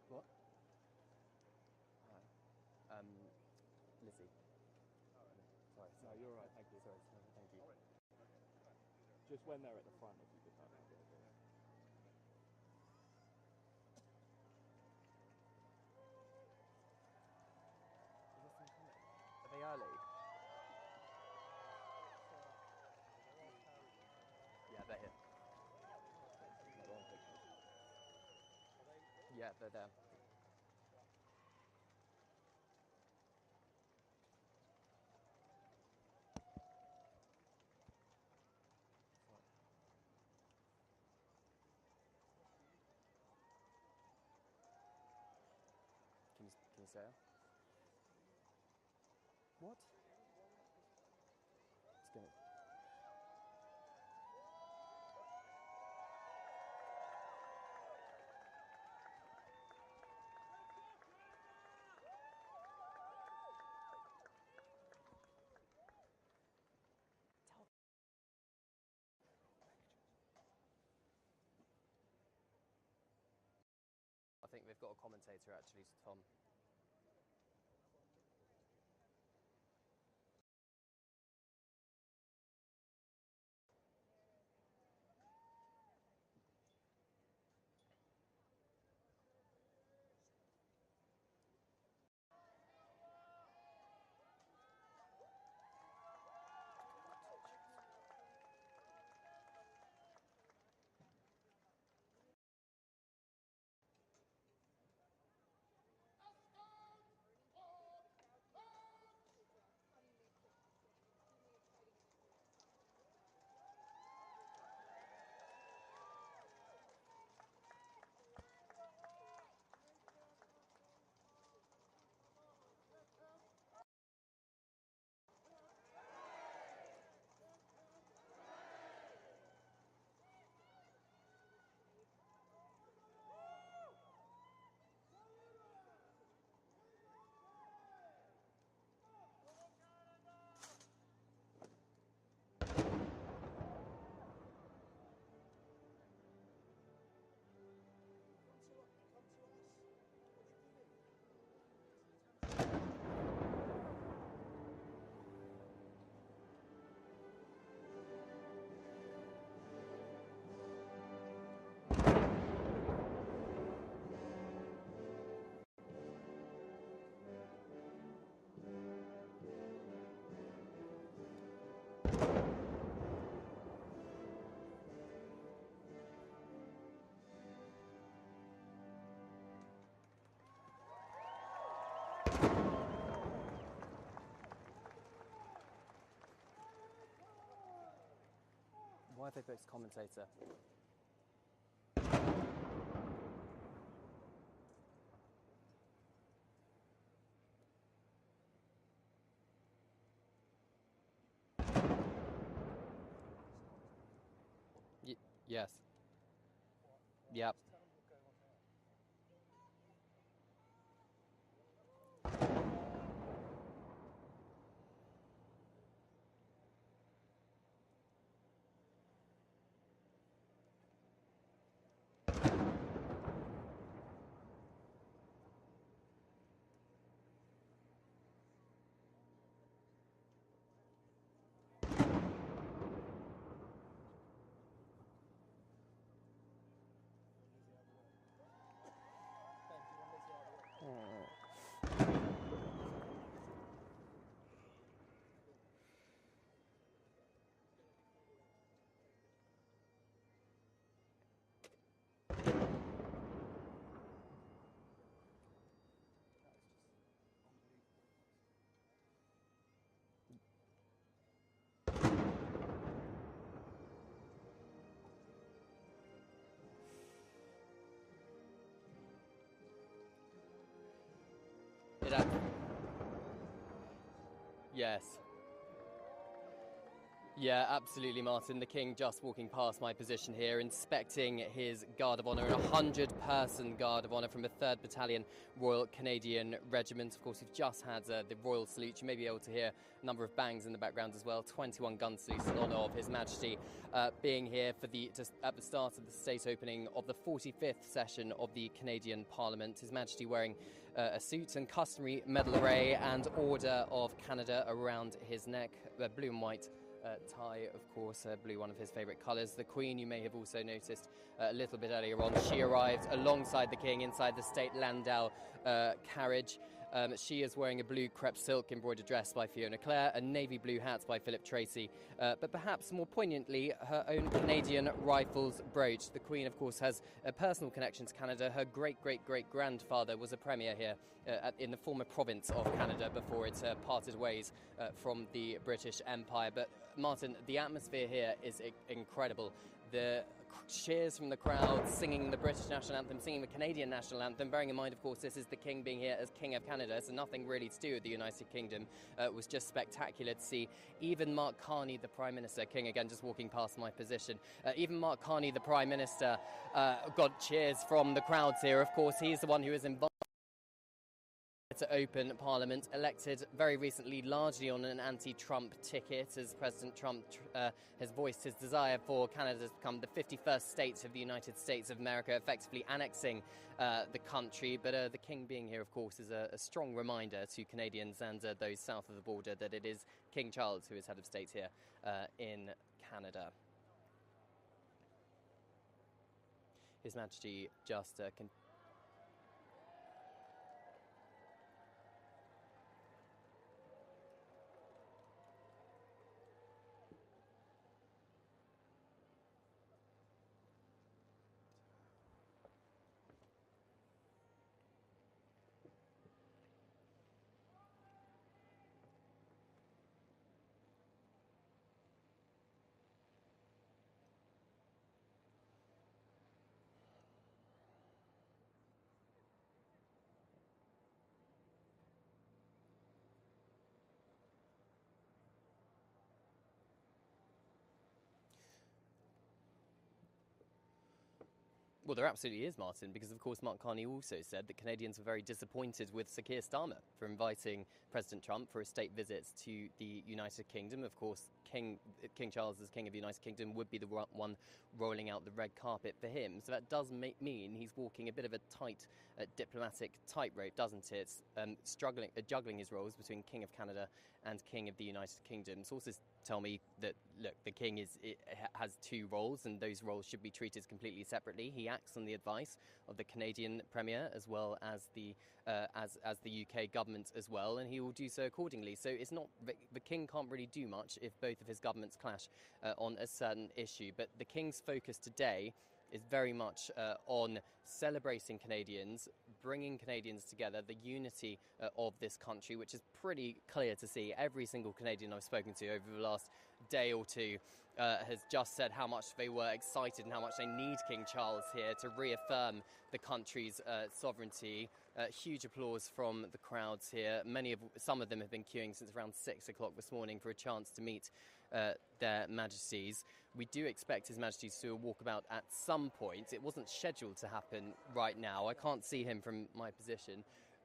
What? Lizzie. Sorry. No, you're all right, thank you. Sorry, thank you. Just when they're at the front, if you could have that. Are they early? Yeah, they're here. Yeah, they're there. Can you say it? What? It's gonna. I think they've got a commentator actually, Tom. Why have they picked commentator? Yes. Yep. Yes. Yeah, absolutely, Martin. The King just walking past my position here, inspecting his Guard of Honour, a 100-person Guard of Honour from the 3rd Battalion Royal Canadian Regiment. Of course, we've just had the Royal Salute. You may be able to hear a number of bangs in the background as well. 21 gun salutes in honour of His Majesty being here for at the start of the state opening of the 45th session of the Canadian Parliament. His Majesty wearing a suit and customary medal array and Order of Canada around his neck, blue and white tie, of course, blue, one of his favourite colours. The Queen, you may have also noticed a little bit earlier on, she arrived alongside the King inside the state landau carriage. She is wearing a blue crepe silk embroidered dress by Fiona Clare, a navy blue hat by Philip Tracy, but perhaps more poignantly, her own Canadian Rifles brooch. The Queen, of course, has a personal connection to Canada. Her great-great-great-grandfather was a premier here in the former province of Canada before it parted ways from the British Empire. But Martin, the atmosphere here is incredible. The cheers from the crowd, singing the British national anthem, singing the Canadian national anthem. Bearing in mind, of course, this is the King being here as King of Canada, so nothing really to do with the United Kingdom. It was just spectacular to see. Even Mark Carney, the Prime Minister, King again just walking past my position, even Mark Carney, the Prime Minister, got cheers from the crowds here. Of course, he's the one who is invited to open Parliament, elected very recently largely on an anti-Trump ticket, as President Trump has voiced his desire for Canada to become the 51st state of the United States of America, effectively annexing the country. But the King being here, of course, is a strong reminder to Canadians and those south of the border that it is King Charles who is head of state here in Canada. His Majesty just Well, there absolutely is, Martin, because, of course, Mark Carney also said that Canadians were very disappointed with Sir Keir Starmer for inviting President Trump for a state visit to the United Kingdom. Of course, King Charles, as King of the United Kingdom, would be the one rolling out the red carpet for him. So that does mean he's walking a bit of a tight diplomatic tightrope, doesn't it? Juggling his roles between King of Canada and King of the United Kingdom. Sources tell me that, look, the King has two roles, and those roles should be treated completely separately. He acts on the advice of the Canadian Premier as well as the UK government as well, and he will do so accordingly. So it's not the King can't really do much if both of his governments clash on a certain issue. But the King's focus today is very much on celebrating Canadians, bringing Canadians together, the unity of this country, which is pretty clear to see. Every single Canadian I've spoken to over the last day or two has just said how much they were excited and how much they need King Charles here to reaffirm the country's sovereignty. Huge applause from the crowds here. Some of them have been queuing since around 6 o'clock this morning for a chance to meet their Majesties. We do expect His Majesty to do a walkabout at some point. It wasn't scheduled to happen right now. I can't see him from my position.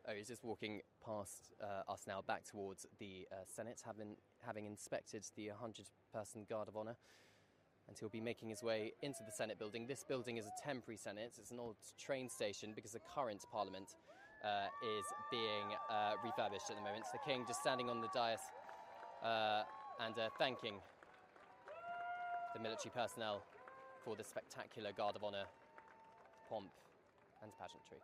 Oh, he's just walking past us now, back towards the Senate, having inspected the 100-person Guard of Honour, and he'll be making his way into the Senate building. This building is a temporary Senate. It's an old train station because the current Parliament is being refurbished at the moment. The King just standing on the dais and thanking the military personnel for the spectacular Guard of Honour pomp and pageantry.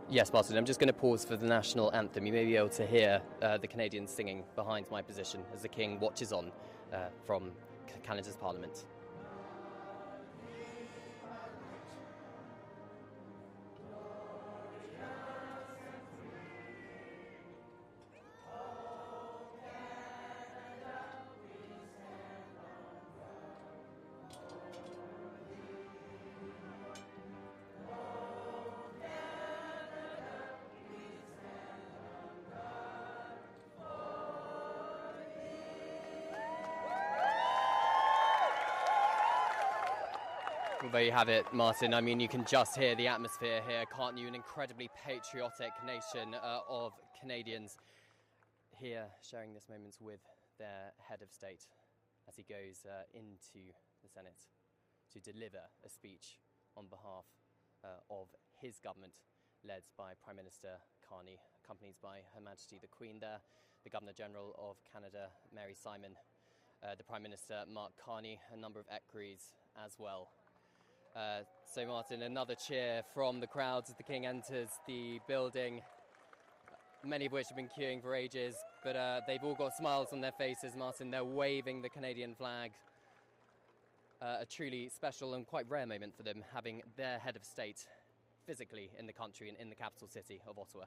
Yes, Martin, I'm just going to pause for the national anthem. You may be able to hear the Canadians singing behind my position as the King watches on from Canada's Parliament. Well, there you have it, Martin. I mean, you can just hear the atmosphere here, can't you? An incredibly patriotic nation of Canadians here sharing this moment with their head of state as he goes into the Senate to deliver a speech on behalf of his government, led by Prime Minister Carney, accompanied by Her Majesty the Queen there, the Governor-General of Canada, Mary Simon, the Prime Minister, Mark Carney, a number of equerries as well. So, Martin, another cheer from the crowds as the King enters the building, many of which have been queuing for ages, but they've all got smiles on their faces, Martin. They're waving the Canadian flag. A truly special and quite rare moment for them, having their head of state physically in the country and in the capital city of Ottawa.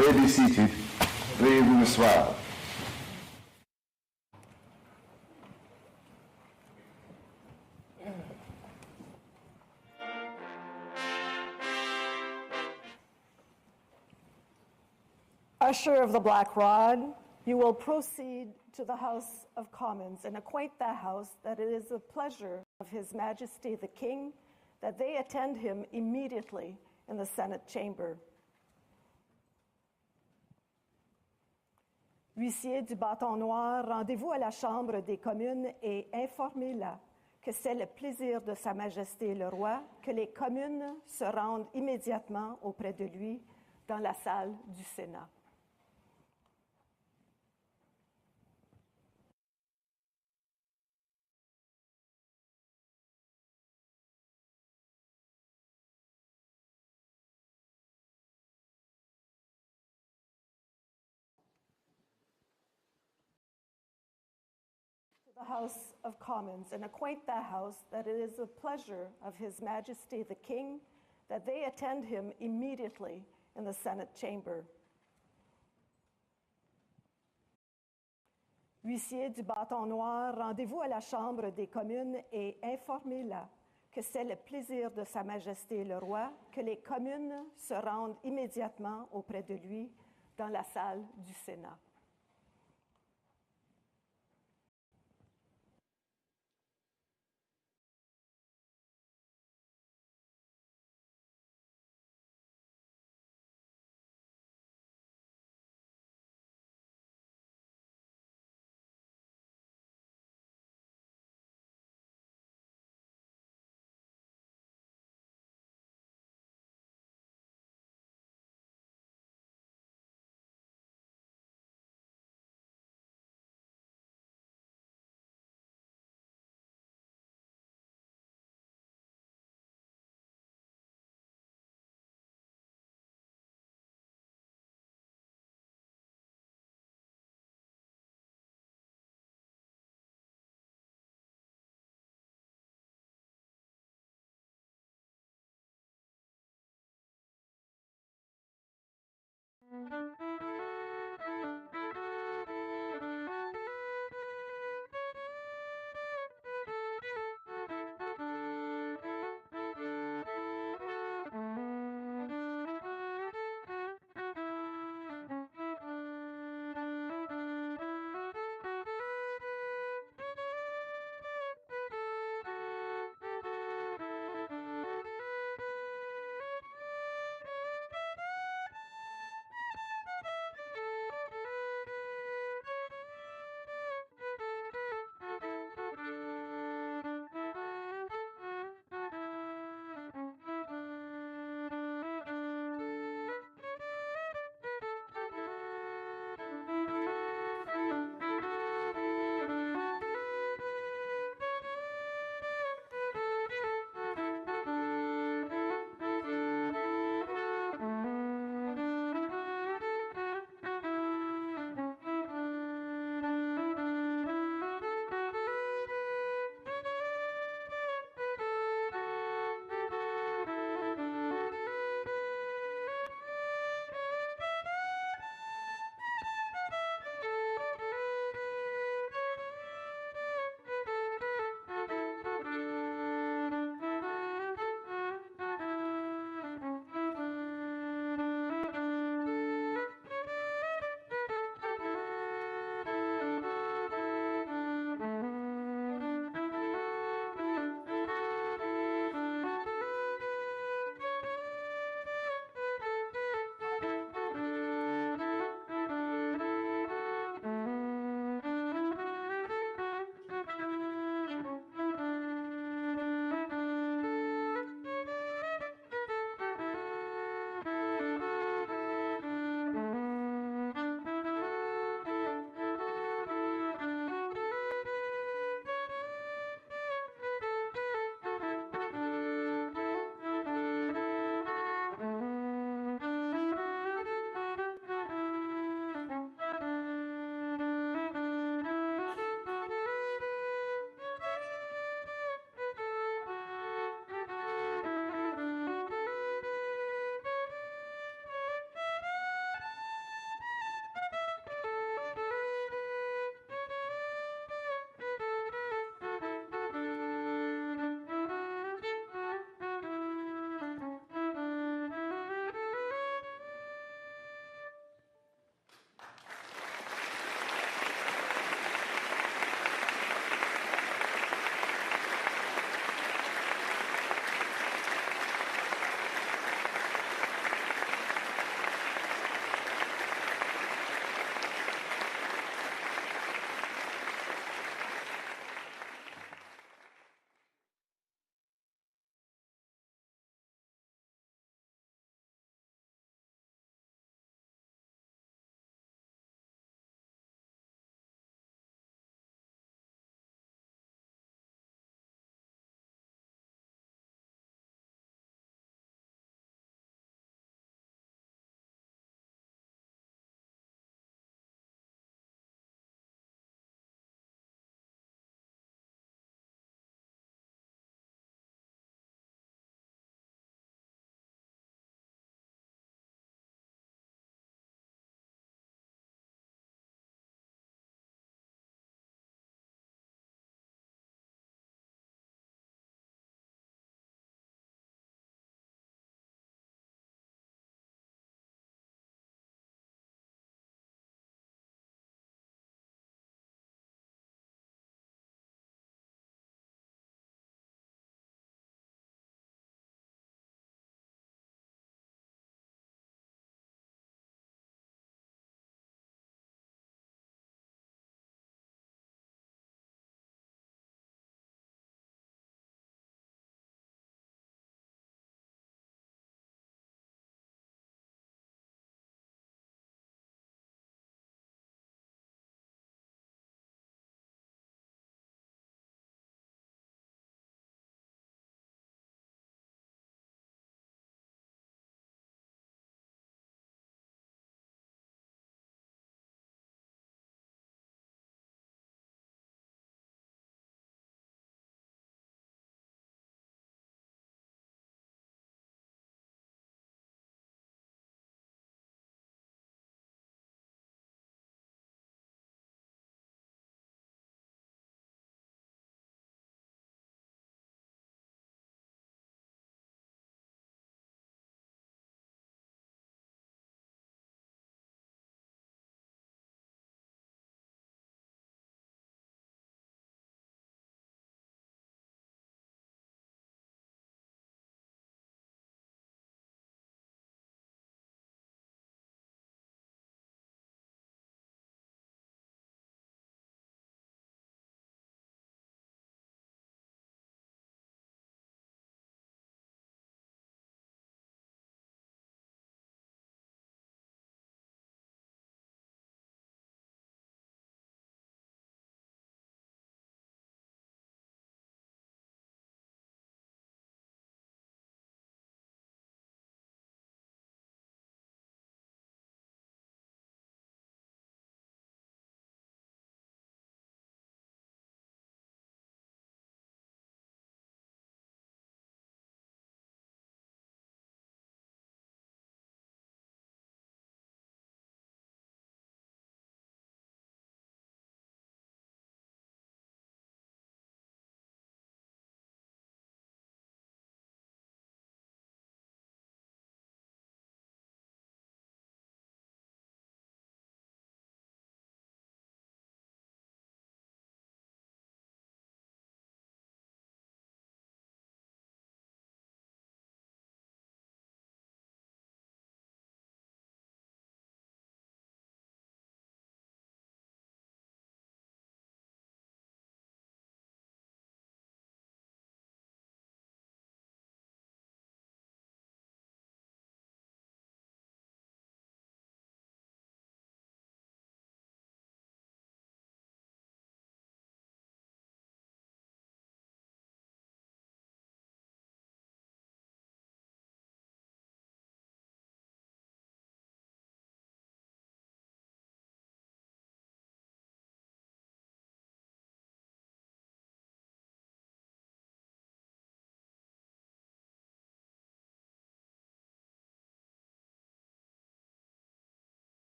Pray be seated. Veuillez vous asseoir. Usher of the Black Rod, you will proceed to the House of Commons and acquaint that House that it is the pleasure of His Majesty the King that they attend him immediately in the Senate chamber. Huissier du bâton noir, rendez-vous à la Chambre des communes et informez-la que c'est le plaisir de Sa Majesté le Roi que les communes se rendent immédiatement auprès de lui dans la salle du Sénat. The House of Commons and acquaint that House that it is the pleasure of His Majesty the King that they attend him immediately in the Senate chamber. Huissier du bâton noir, rendez-vous à la Chambre des communes et informez-la que c'est le plaisir de Sa Majesté le Roi que les communes se rendent immédiatement auprès de lui dans la salle du Sénat.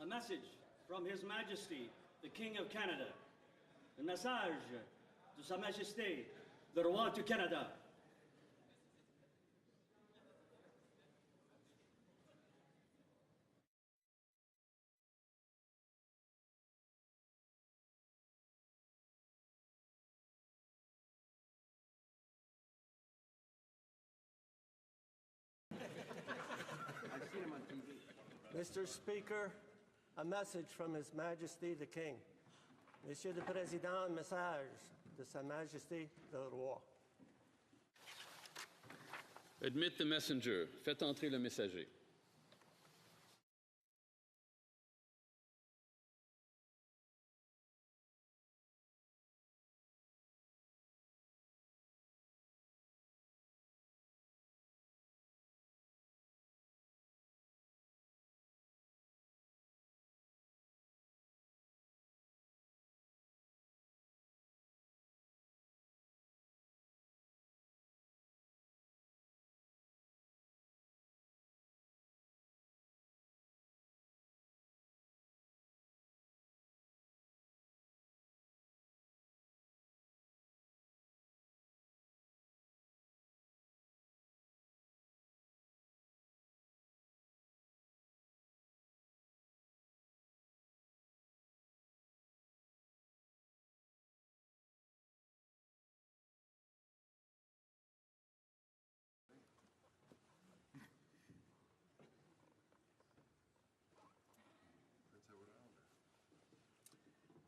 message from His Majesty, the King of Canada. Un message de Sa Majesté, le Roi du Canada. Mr. Speaker, a message from His Majesty the King. Monsieur le Président, un message de Sa Majesté le Roi. Admit the messenger. Faites entrer le messager.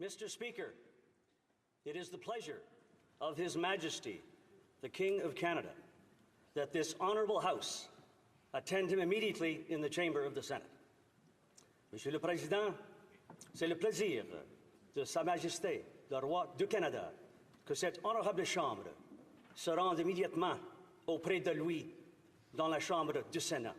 Mr. Speaker, it is the pleasure of His Majesty, the King of Canada, that this honourable House attend him immediately in the chamber of the Senate. Monsieur le Président, c'est le plaisir de Sa Majesté, le Roi du Canada, que cette honorable Chambre se rende immédiatement auprès de lui dans la Chambre du Sénat.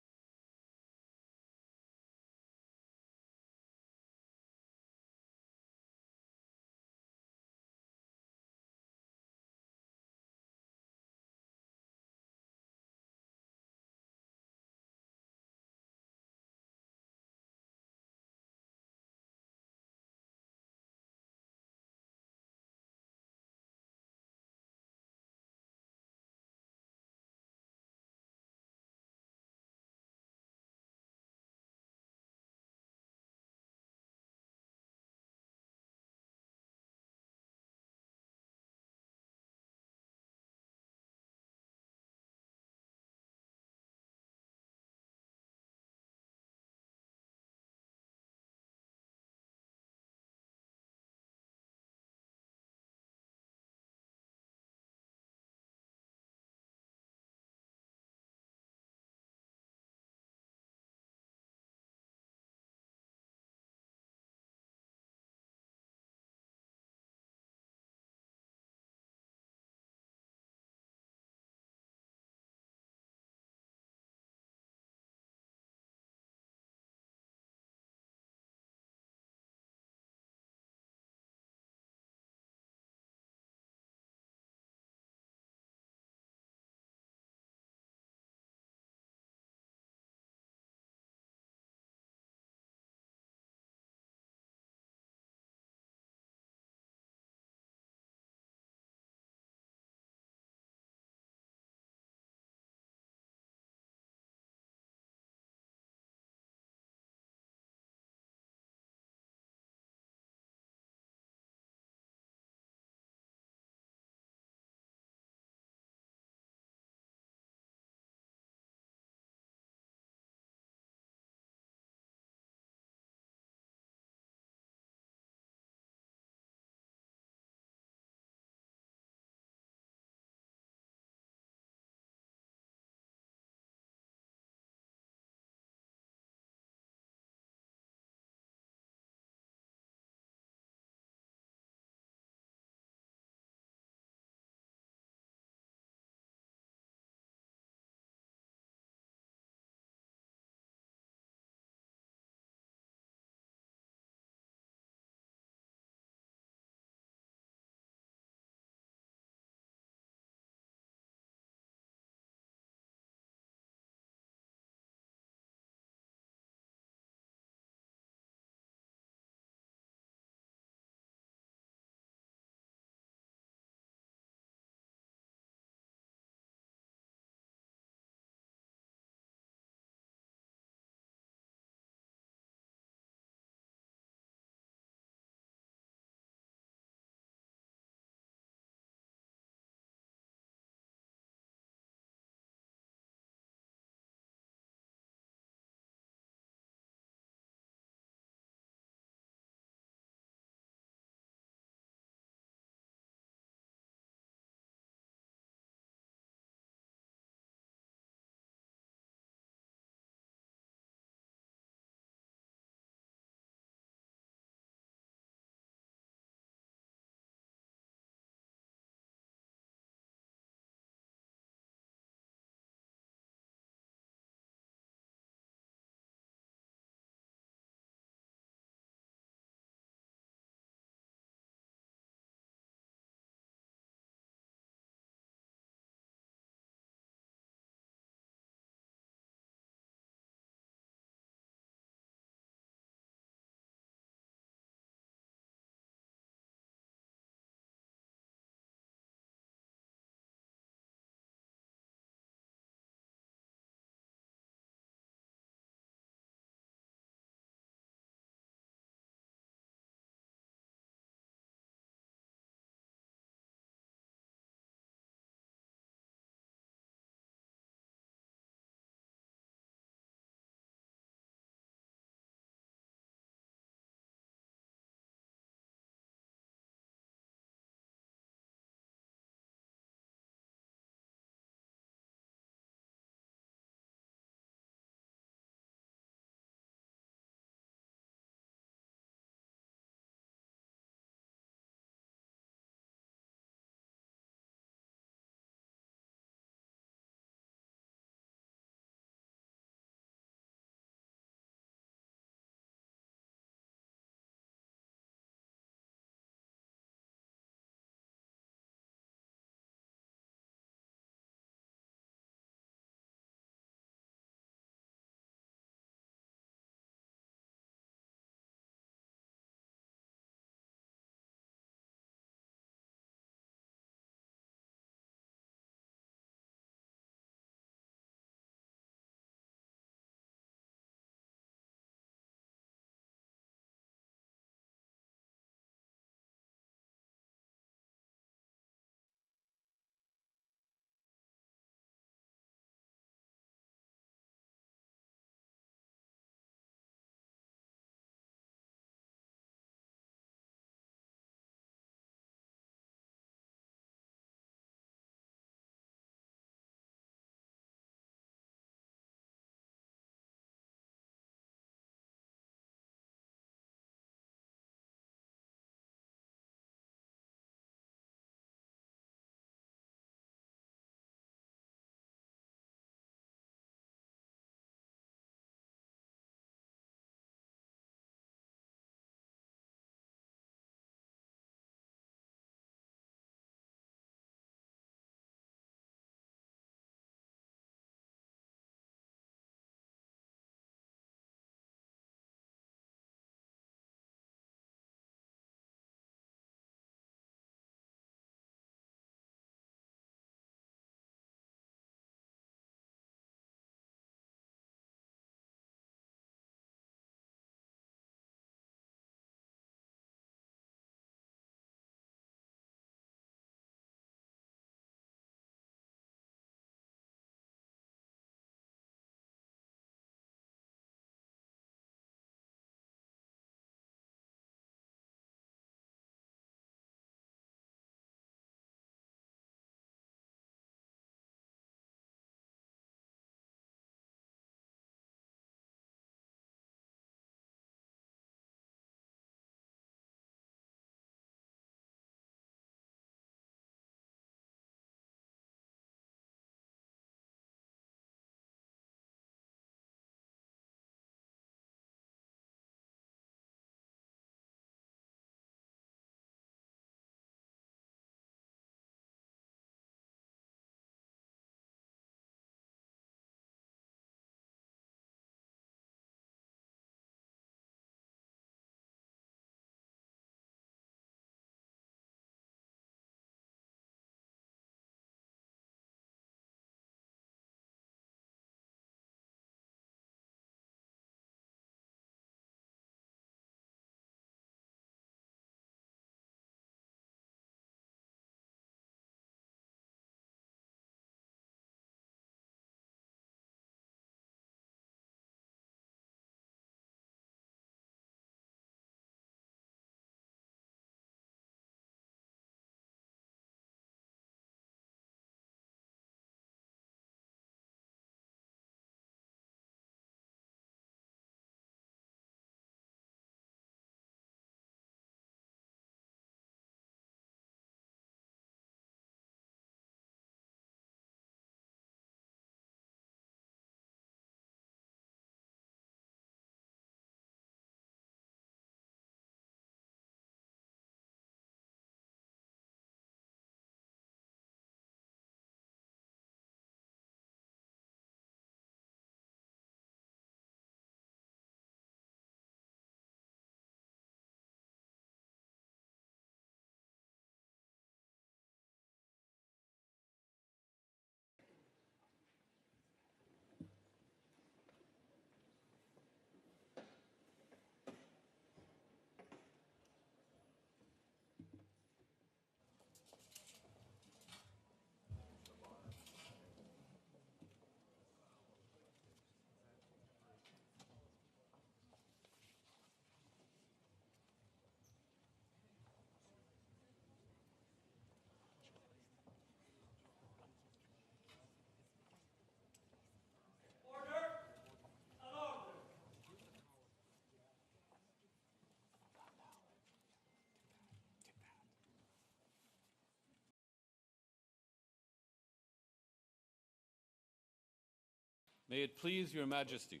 May it please Your Majesty,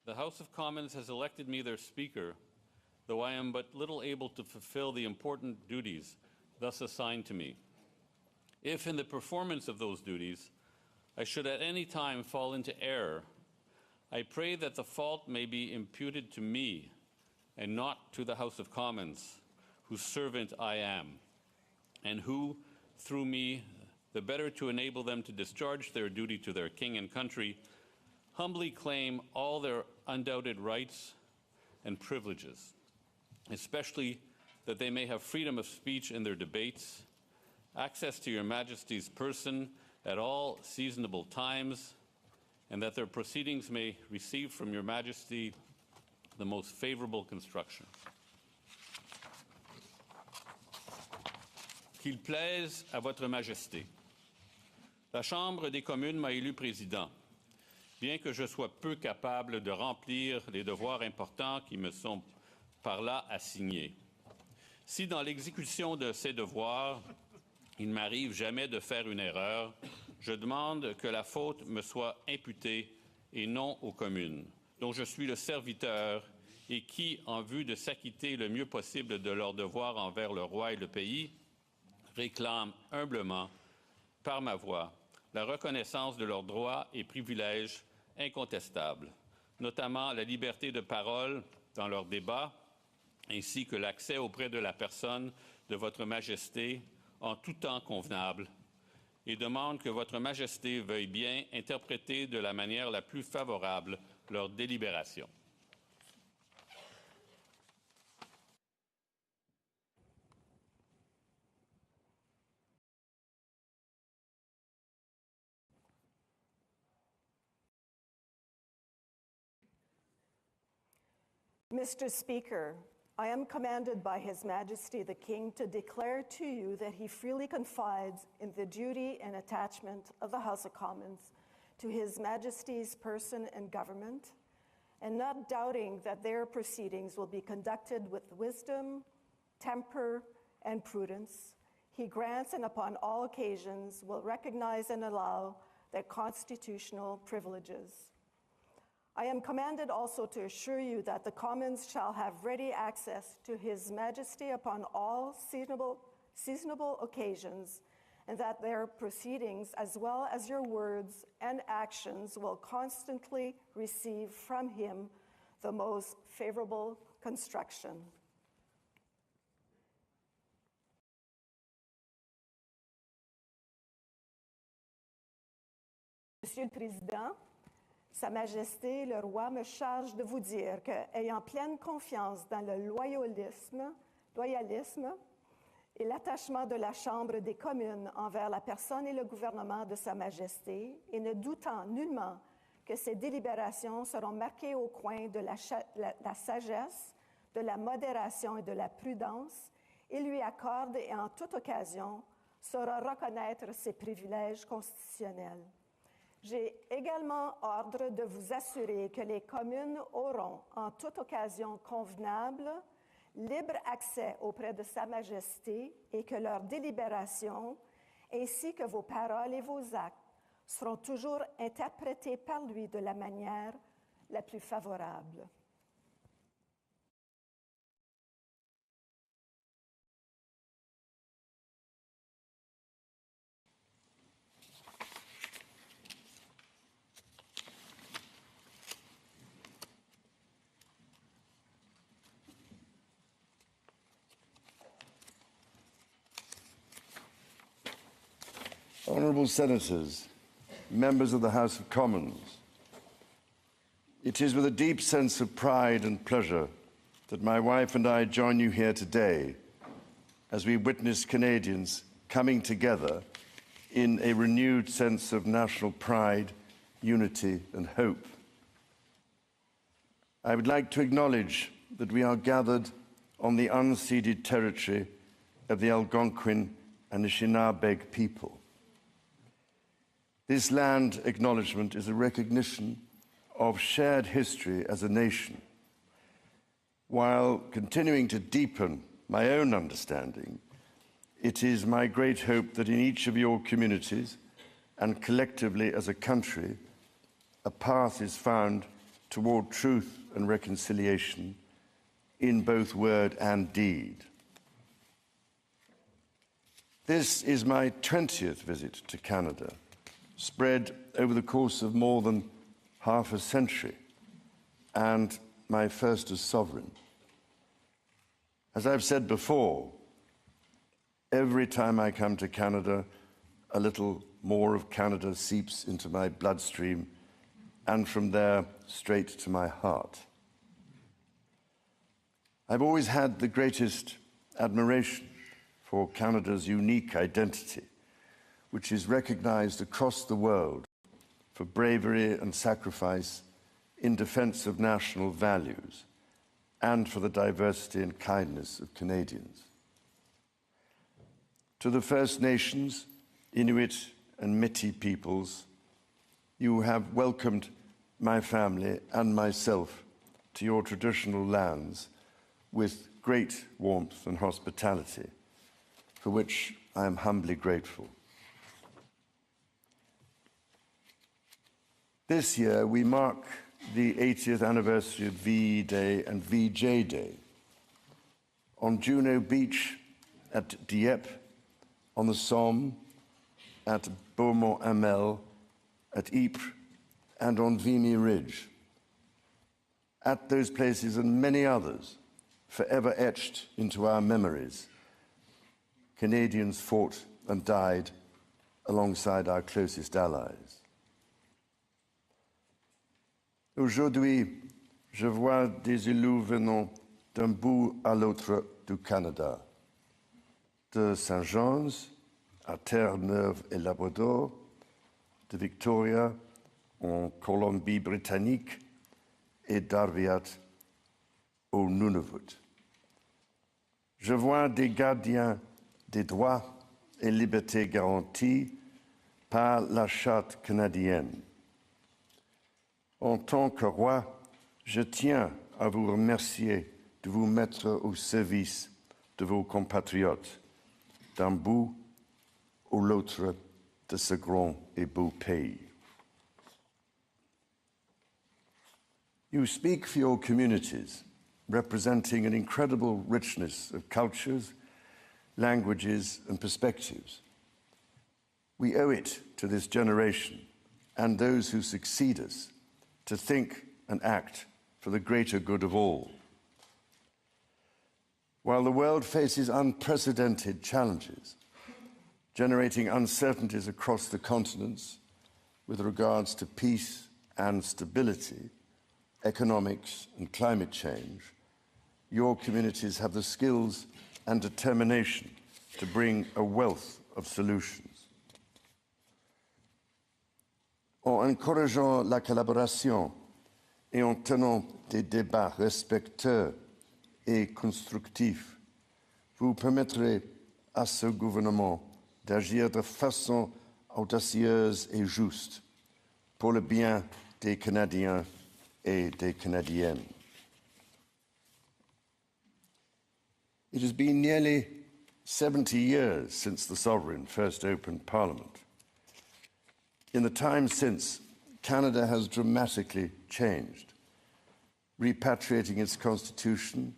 the House of Commons has elected me their Speaker, though I am but little able to fulfill the important duties thus assigned to me. If in the performance of those duties I should at any time fall into error, I pray that the fault may be imputed to me and not to the House of Commons, whose servant I am, and who, through me, the better to enable them to discharge their duty to their king and country, humbly claim all their undoubted rights and privileges, especially that they may have freedom of speech in their debates, access to Your Majesty's person at all seasonable times, and that their proceedings may receive from Your Majesty the most favorable construction. Qu'il plaise à Votre Majesté. La Chambre des communes m'a élu président, bien que je sois peu capable de remplir les devoirs importants qui me sont par là assignés. Si dans l'exécution de ces devoirs, il m'arrive jamais de faire une erreur, je demande que la faute me soit imputée et non aux communes, dont je suis le serviteur et qui, en vue de s'acquitter le mieux possible de leurs devoirs envers le roi et le pays, réclament humblement, par ma voix, la reconnaissance de leurs droits et privilèges incontestables, notamment la liberté de parole dans leurs débats, ainsi que l'accès auprès de la personne de Votre Majesté en tout temps convenable, et demande que Votre Majesté veuille bien interpréter de la manière la plus favorable leurs délibérations. Mr. Speaker, I am commanded by His Majesty the King to declare to you that he freely confides in the duty and attachment of the House of Commons to His Majesty's person and government, and not doubting that their proceedings will be conducted with wisdom, temper, and prudence, he grants and upon all occasions will recognize and allow their constitutional privileges. I am commanded also to assure you that the Commons shall have ready access to His Majesty upon all seasonable occasions, and that their proceedings, as well as your words and actions, will constantly receive from Him the most favorable construction. Monsieur le Président, Sa Majesté, le roi, me charge de vous dire que, ayant pleine confiance dans le loyalisme et l'attachement de la Chambre des communes envers la personne et le gouvernement de Sa Majesté, et ne doutant nullement que ces délibérations seront marquées au coin de la sagesse, de la modération et de la prudence, il lui accorde et en toute occasion saura reconnaître ses privilèges constitutionnels. J'ai également ordre de vous assurer que les communes auront, en toute occasion convenable, libre accès auprès de Sa Majesté et que leurs délibérations, ainsi que vos paroles et vos actes, seront toujours interprétés par lui de la manière la plus favorable. Honourable Senators, members of the House of Commons, it is with a deep sense of pride and pleasure that my wife and I join you here today as we witness Canadians coming together in a renewed sense of national pride, unity and hope. I would like to acknowledge that we are gathered on the unceded territory of the Algonquin and Anishinaabe people. This land acknowledgement is a recognition of shared history as a nation, while continuing to deepen my own understanding. It is my great hope that in each of your communities and collectively as a country, a path is found toward truth and reconciliation in both word and deed. This is my 20th visit to Canada, spread over the course of more than half a century, and my first as sovereign. As I've said before, every time I come to Canada, a little more of Canada seeps into my bloodstream, and from there straight to my heart. I've always had the greatest admiration for Canada's unique identity, which is recognized across the world for bravery and sacrifice in defense of national values and for the diversity and kindness of Canadians. To the First Nations, Inuit and Métis peoples, you have welcomed my family and myself to your traditional lands with great warmth and hospitality, for which I am humbly grateful. This year, we mark the 80th anniversary of VE Day and VJ Day. On Juno Beach, at Dieppe, on the Somme, at Beaumont-Hamel, at Ypres, and on Vimy Ridge. At those places and many others, forever etched into our memories, Canadians fought and died alongside our closest allies. Aujourd'hui, je vois des élus venant d'un bout à l'autre du Canada, de Saint-Jean's à Terre-Neuve et Labrador, de Victoria en Colombie-Britannique et d'Arviat au Nunavut. Je vois des gardiens des droits et libertés garantis par la Charte canadienne. En tant que roi, je tiens à vous remercier de vous mettre au service de vos compatriotes, d'un bout ou l'autre de ce grand et beau pays. You speak for your communities, representing an incredible richness of cultures, languages, and perspectives. We owe it to this generation and those who succeed us to think and act for the greater good of all. While the world faces unprecedented challenges, generating uncertainties across the continents with regards to peace and stability, economics and climate change, your communities have the skills and determination to bring a wealth of solutions. En encourageant la collaboration et en tenant des débats respectueux et constructifs, vous permettrez à ce gouvernement d'agir de façon audacieuse et juste pour le bien des Canadiens et des Canadiennes. It has been nearly 70 years since the Sovereign first opened Parliament. In the time since, Canada has dramatically changed, repatriating its constitution,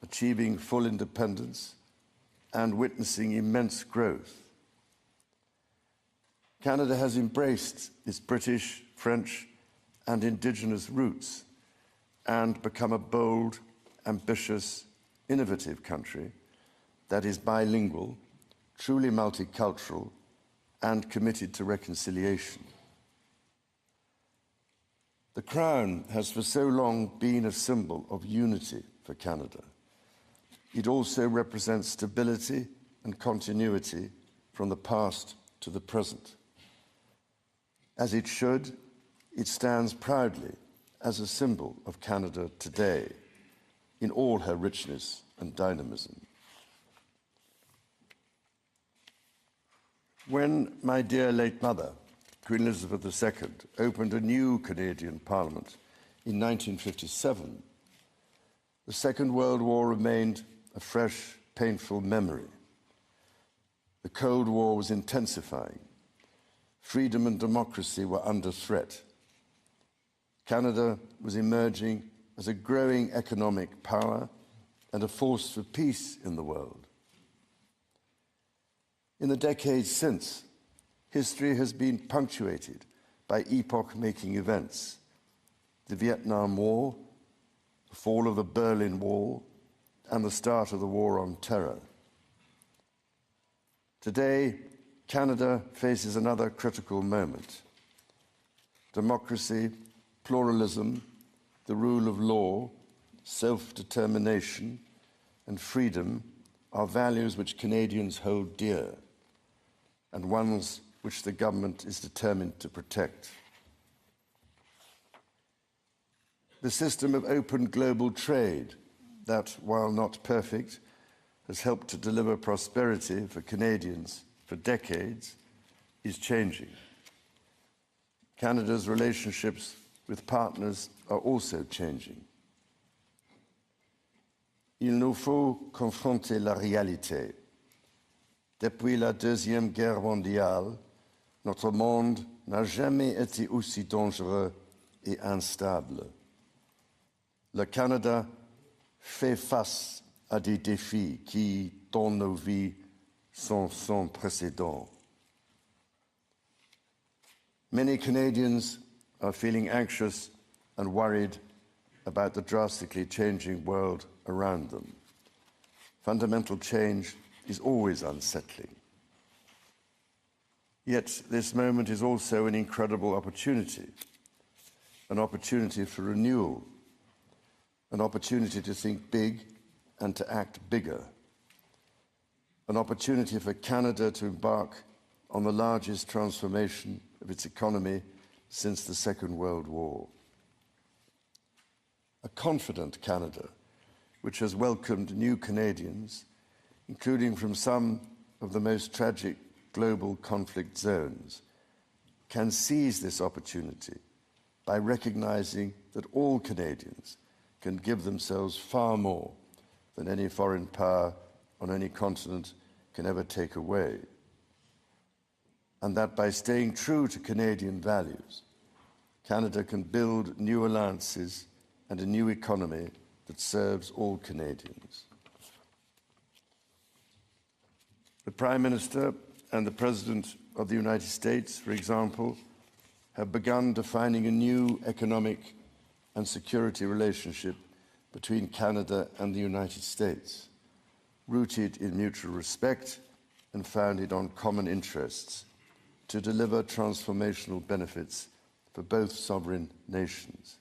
achieving full independence, and witnessing immense growth. Canada has embraced its British, French, and Indigenous roots and become a bold, ambitious, innovative country that is bilingual, truly multicultural, and committed to reconciliation. The Crown has for so long been a symbol of unity for Canada. It also represents stability and continuity from the past to the present. As it should, it stands proudly as a symbol of Canada today, in all her richness and dynamism. When my dear late mother, Queen Elizabeth II, opened a new Canadian Parliament in 1957, the Second World War remained a fresh, painful memory. The Cold War was intensifying. freedom and democracy were under threat. Canada was emerging as a growing economic power and a force for peace in the world. In the decades since, history has been punctuated by epoch-making events: the Vietnam War, the fall of the Berlin Wall, and the start of the War on Terror. Today, Canada faces another critical moment. Democracy, pluralism, the rule of law, self-determination, and freedom are values which Canadians hold dear, and ones which the government is determined to protect. The system of open global trade that, while not perfect, has helped to deliver prosperity for Canadians for decades, is changing. Canada's relationships with partners are also changing. Il nous faut confronter la réalité. Depuis la Deuxième Guerre mondiale, notre monde n'a jamais été aussi dangereux et instable. Le Canada fait face à des défis qui, dans nos vies, sont sans précédent. Many Canadians are feeling anxious and worried about the drastically changing world around them. Fundamental change is always unsettling. Yet this moment is also an incredible opportunity, an opportunity for renewal, an opportunity to think big and to act bigger, an opportunity for Canada to embark on the largest transformation of its economy since the Second World War. A confident Canada, which has welcomed new Canadians, including from some of the most tragic global conflict zones, can seize this opportunity by recognizing that all Canadians can give themselves far more than any foreign power on any continent can ever take away. And that by staying true to Canadian values, Canada can build new alliances and a new economy that serves all Canadians. The Prime Minister and the President of the United States, for example, have begun defining a new economic and security relationship between Canada and the United States, rooted in mutual respect and founded on common interests, to deliver transformational benefits for both sovereign nations.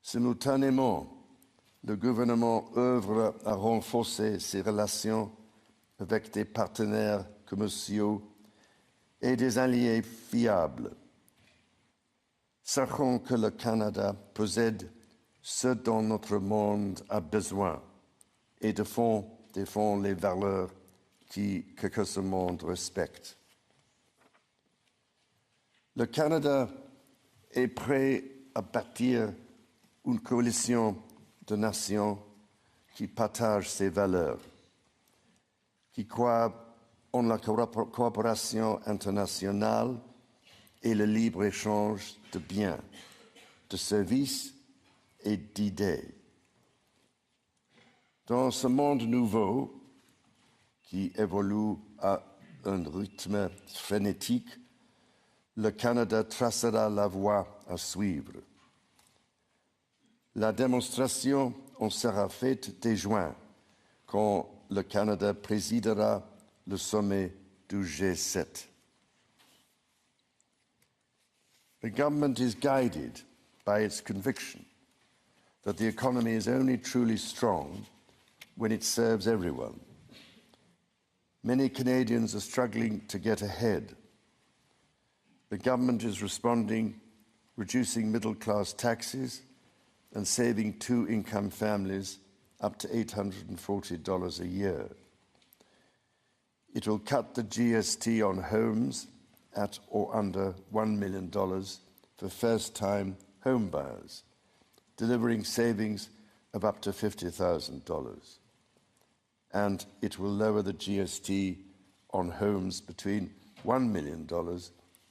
Simultanément, le gouvernement œuvre à renforcer ses relations avec des partenaires commerciaux et des alliés fiables. Sachons que le Canada possède ce dont notre monde a besoin et défend les valeurs que ce monde respecte. Le Canada est prêt à bâtir une coalition de nations qui partagent ces valeurs, qui croient en la coopération internationale et le libre-échange de biens, de services et d'idées. Dans ce monde nouveau, qui évolue à un rythme frénétique, le Canada tracera la voie à suivre. La démonstration en sera faite dès juin, quand le Canada présidera le sommet du G7. The government is guided by its conviction that the economy is only truly strong when it serves everyone. Many Canadians are struggling to get ahead. The government is responding, reducing middle-class taxes and saving two-income families up to $840 a year. It will cut the GST on homes at or under $1 million for first-time home buyers, delivering savings of up to $50,000. And it will lower the GST on homes between $1 million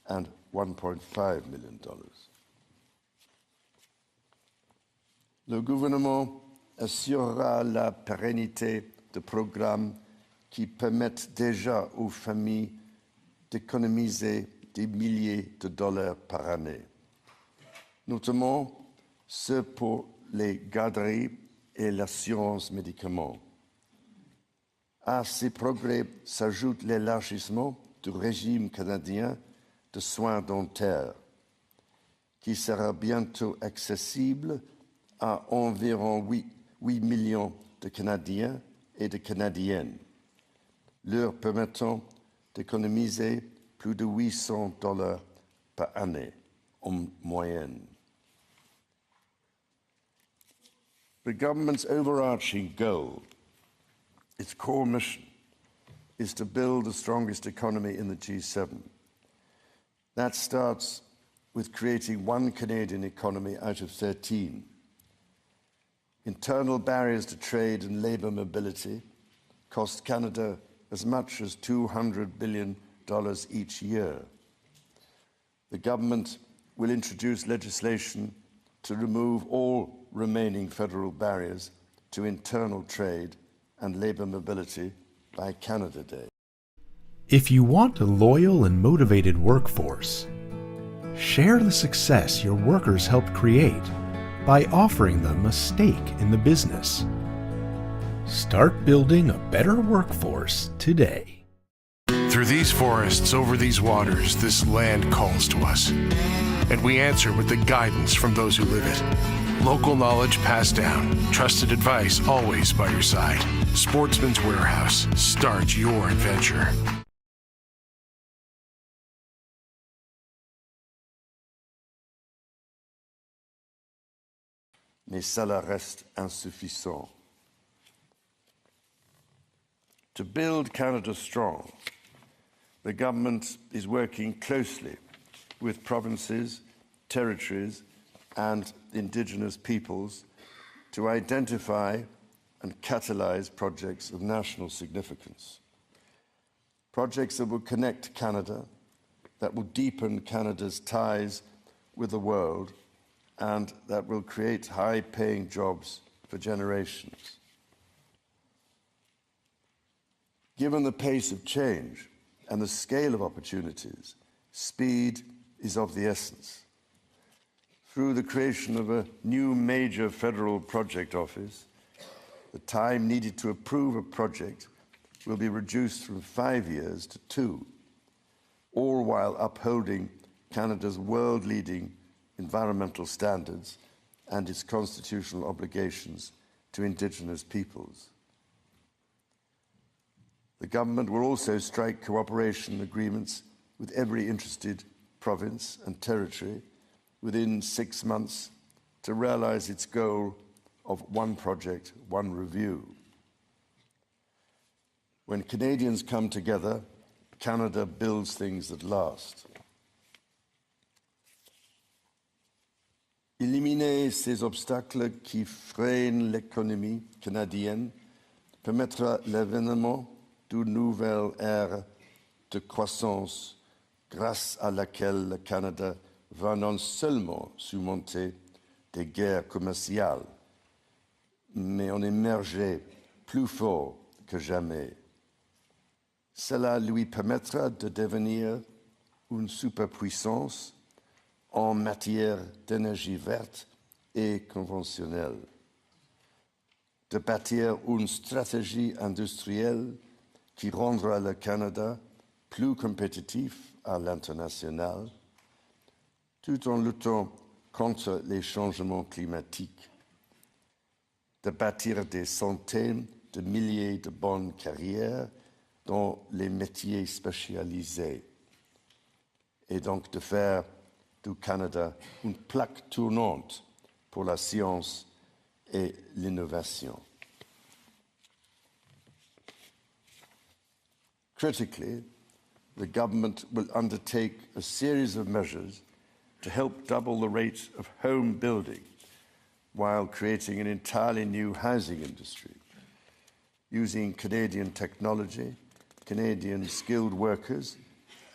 and $1.5 million. Le gouvernement assurera la pérennité de programmes qui permettent déjà aux familles d'économiser des milliers de dollars par année, notamment ceux pour les garderies et l'assurance médicaments. À ces progrès s'ajoute l'élargissement du régime canadien de soins dentaires, qui sera bientôt accessible à environ 8 millions de Canadiens et de Canadiennes, leur permettant d'économiser plus de $800 par année en moyenne. The government's overarching goal, its core mission, is to build the strongest economy in the G7. That starts with creating one Canadian economy out of 13. Internal barriers to trade and labour mobility cost Canada as much as $200 billion each year. The government will introduce legislation to remove all remaining federal barriers to internal trade and labour mobility by Canada Day. If you want a loyal and motivated workforce, share the success your workers helped create by offering them a stake in the business. Start building a better workforce today. Through these forests, over these waters, this land calls to us. And we answer with the guidance from those who live it. Local knowledge passed down. Trusted advice always by your side. Sportsman's Warehouse. Start your adventure. Mais cela reste insuffisant. To build Canada strong, the government is working closely with provinces, territories, and Indigenous peoples to identify and catalyse projects of national significance. Projects that will connect Canada, that will deepen Canada's ties with the world, and that will create high-paying jobs for generations. Given the pace of change and the scale of opportunities, speed is of the essence. Through the creation of a new major federal project office, the time needed to approve a project will be reduced from 5 years to 2, all while upholding Canada's world-leading environmental standards and its constitutional obligations to Indigenous peoples. The government will also strike cooperation agreements with every interested province and territory within 6 months to realise its goal of one project, one review. When Canadians come together, Canada builds things that last. Éliminer ces obstacles qui freinent l'économie canadienne permettra l'avènement d'une nouvelle ère de croissance grâce à laquelle le Canada va non seulement surmonter des guerres commerciales, mais en émerger plus fort que jamais. Cela lui permettra de devenir une superpuissance en matière d'énergie verte et conventionnelle, de bâtir une stratégie industrielle qui rendra le Canada plus compétitif à l'international, tout en luttant contre les changements climatiques, de bâtir des centaines de milliers de bonnes carrières dans les métiers spécialisés, et donc de faire du Canada une plaque tournante pour la science et l'innovation. Critically, the government will undertake a series of measures to help double the rate of home building while creating an entirely new housing industry, using Canadian technology, Canadian skilled workers,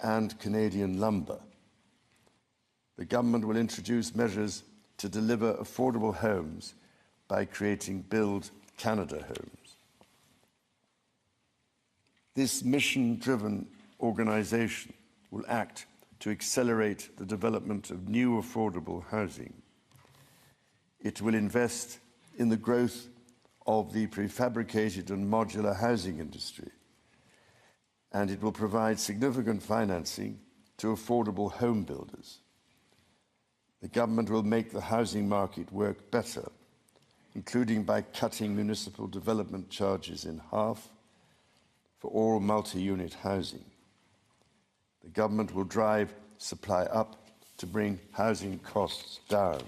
and Canadian lumber. The government will introduce measures to deliver affordable homes by creating Build Canada homes. This mission-driven organization will act to accelerate the development of new affordable housing. It will invest in the growth of the prefabricated and modular housing industry, and it will provide significant financing to affordable home builders. The government will make the housing market work better, including by cutting municipal development charges in half for all multi-unit housing. The government will drive supply up to bring housing costs down.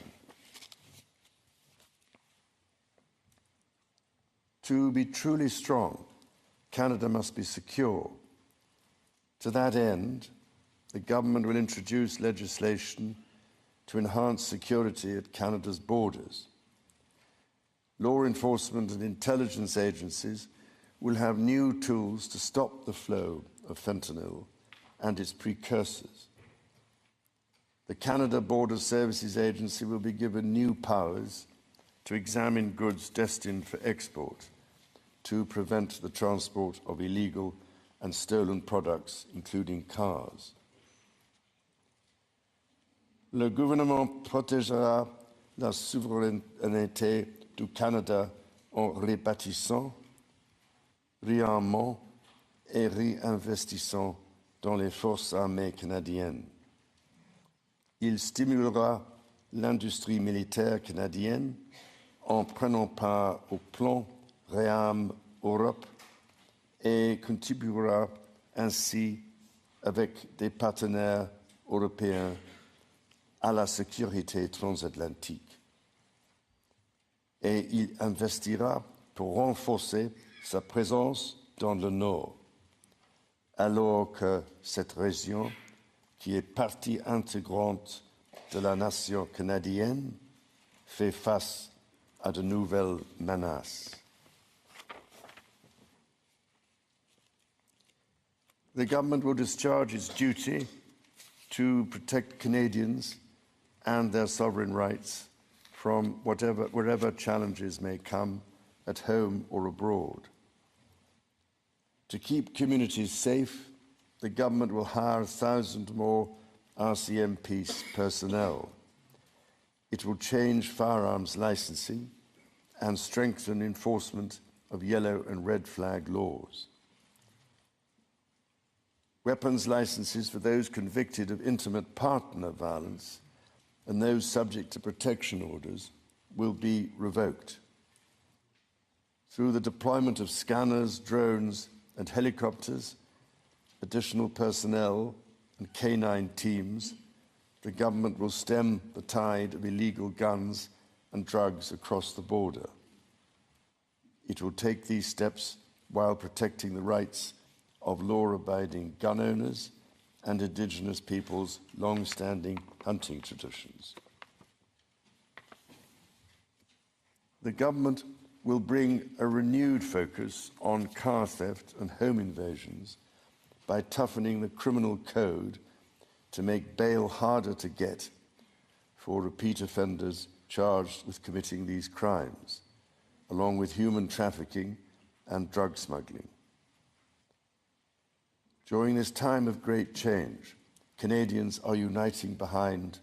To be truly strong, Canada must be secure. To that end, the government will introduce legislation to enhance security at Canada's borders. Law enforcement and intelligence agencies will have new tools to stop the flow of fentanyl and its precursors. The Canada Border Services Agency will be given new powers to examine goods destined for export, to prevent the transport of illegal and stolen products, including cars. Le gouvernement protégera la souveraineté du Canada en rebâtissant, réarmant et réinvestissant dans les forces armées canadiennes. Il stimulera l'industrie militaire canadienne en prenant part au plan Réarme Europe et contribuera ainsi avec des partenaires européens à la sécurité transatlantique. Et il investira pour renforcer sa présence dans le Nord, alors que cette région, qui est partie intégrante de la nation canadienne, fait face à de nouvelles menaces. The government will discharge its duty to protect Canadians and their sovereign rights from wherever challenges may come at home or abroad. To keep communities safe, the government will hire 1,000 more RCMP personnel. It will change firearms licensing and strengthen enforcement of yellow and red flag laws. Weapons licenses for those convicted of intimate partner violence and those subject to protection orders will be revoked. Through the deployment of scanners, drones, and helicopters, additional personnel, and canine teams, the government will stem the tide of illegal guns and drugs across the border. It will take these steps while protecting the rights of law-abiding gun owners and Indigenous peoples' long-standing hunting traditions. The government will bring a renewed focus on car theft and home invasions by toughening the criminal code to make bail harder to get for repeat offenders charged with committing these crimes, along with human trafficking and drug smuggling. During this time of great change, Canadians are uniting behind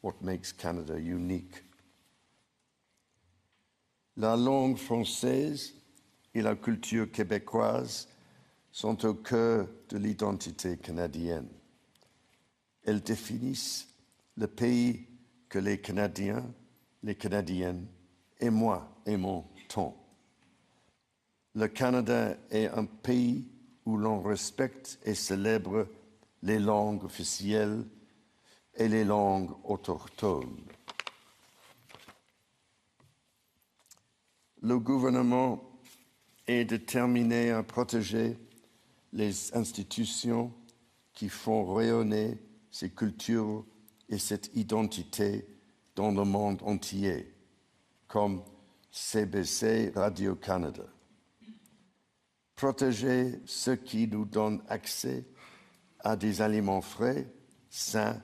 what makes Canada unique. La langue française et la culture québécoise sont au cœur de l'identité canadienne. Elles définissent le pays que les Canadiens, les Canadiennes et moi aimons tant. Le Canada est un pays où l'on respecte et célèbre les langues officielles et les langues autochtones. Le gouvernement est déterminé à protéger les institutions qui font rayonner ces cultures et cette identité dans le monde entier, comme CBC Radio-Canada. Protéger ce qui nous donne accès à des aliments frais, sains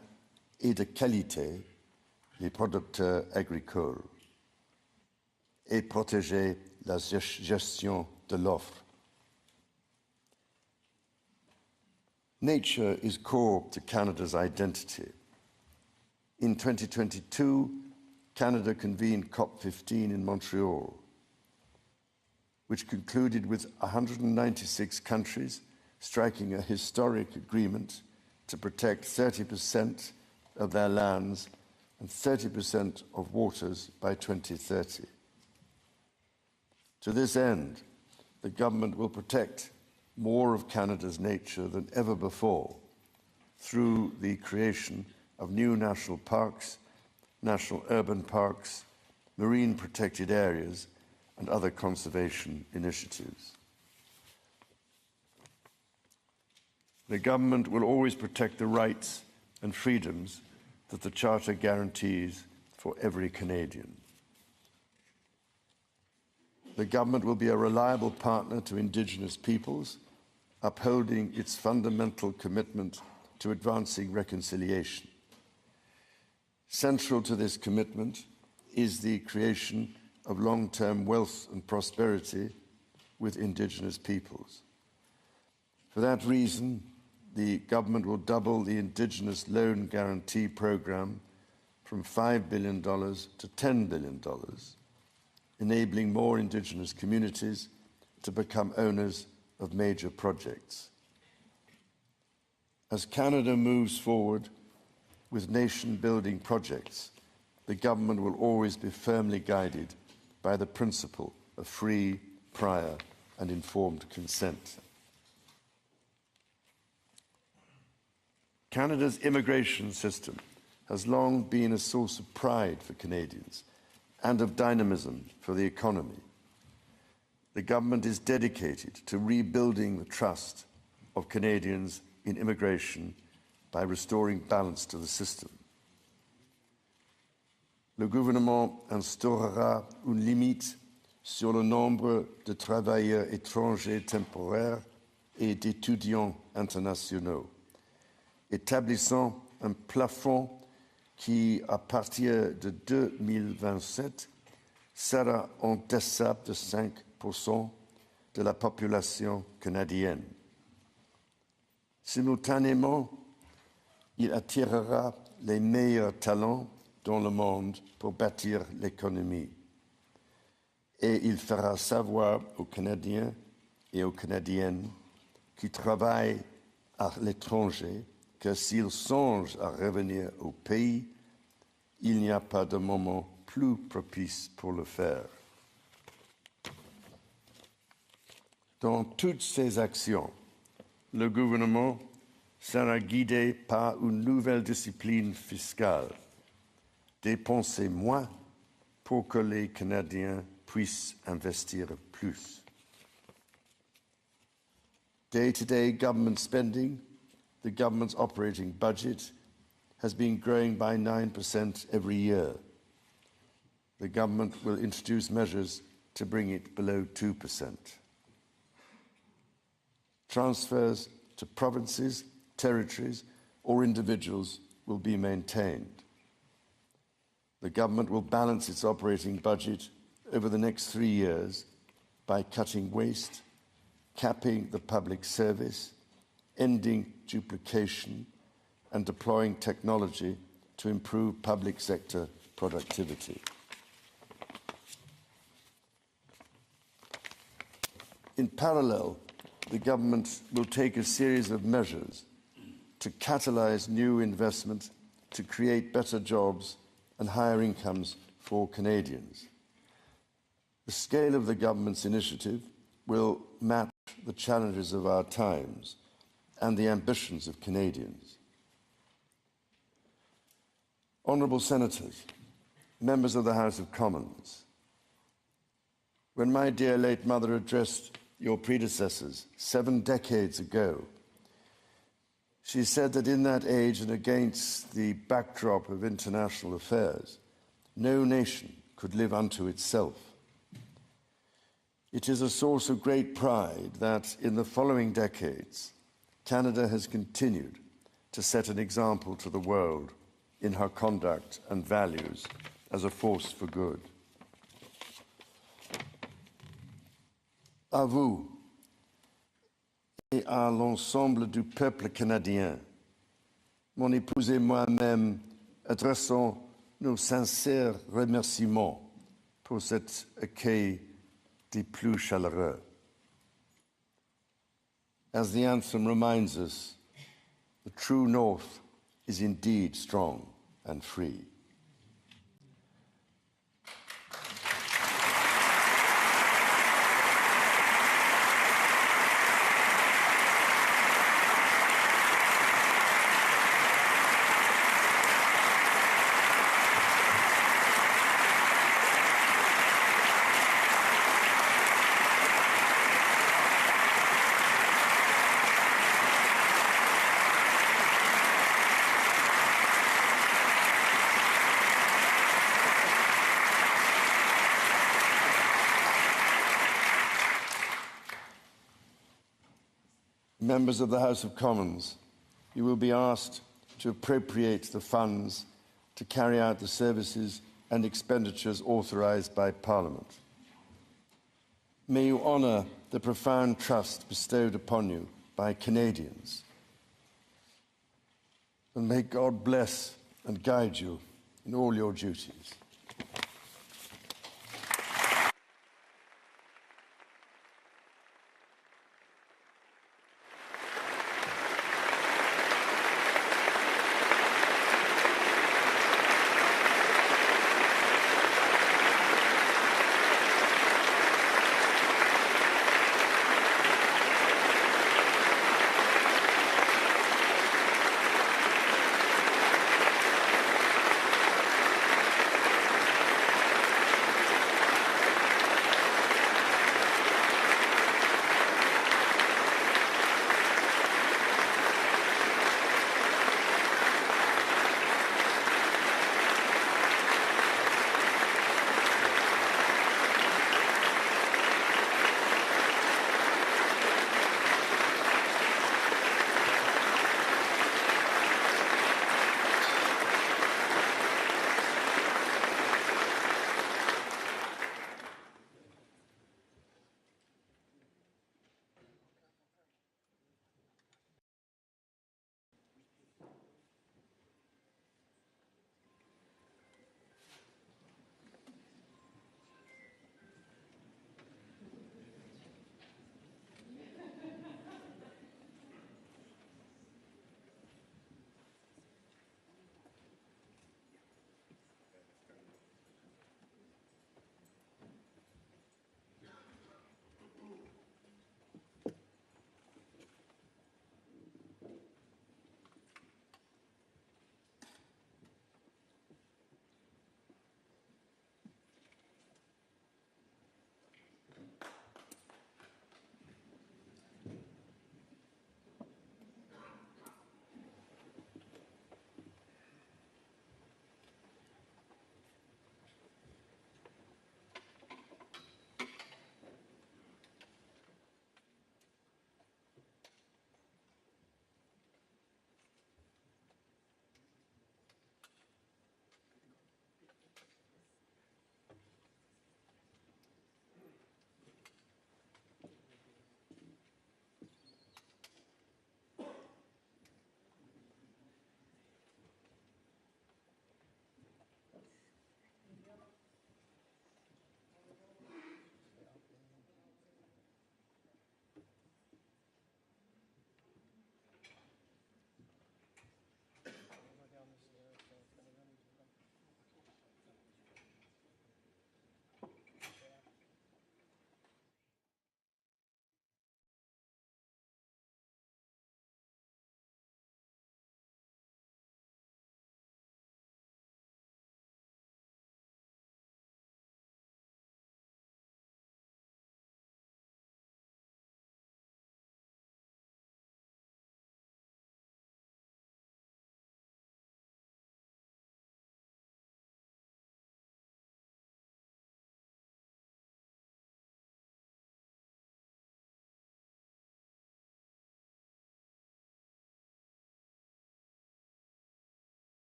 et de qualité les producteurs agricoles et protéger la gestion de l'offre. Nature is core to Canada's identity. In 2022, Canada convened COP15 in Montreal, which concluded with 196 countries striking a historic agreement to protect 30% of their lands and 30% of waters by 2030. To this end, the government will protect more of Canada's nature than ever before through the creation of new national parks, national urban parks, marine protected areas, and other conservation initiatives. The government will always protect the rights and freedoms that the Charter guarantees for every Canadian. The government will be a reliable partner to Indigenous peoples, upholding its fundamental commitment to advancing reconciliation. Central to this commitment is the creation of long-term wealth and prosperity with Indigenous peoples. For that reason, the government will double the Indigenous Loan Guarantee Programme from $5 billion to $10 billion, enabling more Indigenous communities to become owners of major projects. As Canada moves forward with nation-building projects, the government will always be firmly guided by the principle of free, prior, and informed consent. Canada's immigration system has long been a source of pride for Canadians and of dynamism for the economy. The government is dedicated to rebuilding the trust of Canadians in immigration by restoring balance to the system. Le gouvernement instaurera une limite sur le nombre de travailleurs étrangers temporaires et d'étudiants internationaux, établissant un plafond qui, à partir de 2027, sera en deçà de 5% de la population canadienne. Simultanément, il attirera les meilleurs talents dans le monde pour bâtir l'économie. Et il fera savoir aux Canadiens et aux Canadiennes qui travaillent à l'étranger que s'ils songent à revenir au pays, il n'y a pas de moment plus propice pour le faire. Dans toutes ces actions, le gouvernement sera guidé par une nouvelle discipline fiscale. Dépenser moins pour que les Canadiens puissent investir plus. Day-to-day government spending, the government's operating budget, has been growing by 9% every year. The government will introduce measures to bring it below 2%. Transfers to provinces, territories, or individuals will be maintained. The government will balance its operating budget over the next 3 years by cutting waste, capping the public service, ending duplication, and deploying technology to improve public sector productivity. In parallel, the government will take a series of measures to catalyse new investment, to create better jobs and higher incomes for Canadians. The scale of the government's initiative will match the challenges of our times and the ambitions of Canadians. Honourable Senators, members of the House of Commons, when my dear late mother addressed your predecessors 7 decades ago, she said that in that age and against the backdrop of international affairs, no nation could live unto itself. It is a source of great pride that in the following decades, Canada has continued to set an example to the world in her conduct and values as a force for good. À vous et à l'ensemble du peuple canadien, mon épouse et moi-même adressons nos sincères remerciements pour cet accueil des plus chaleureux. As the anthem reminds us, the true North is indeed strong and free. Members of the House of Commons, you will be asked to appropriate the funds to carry out the services and expenditures authorised by Parliament. May you honour the profound trust bestowed upon you by Canadians. And may God bless and guide you in all your duties.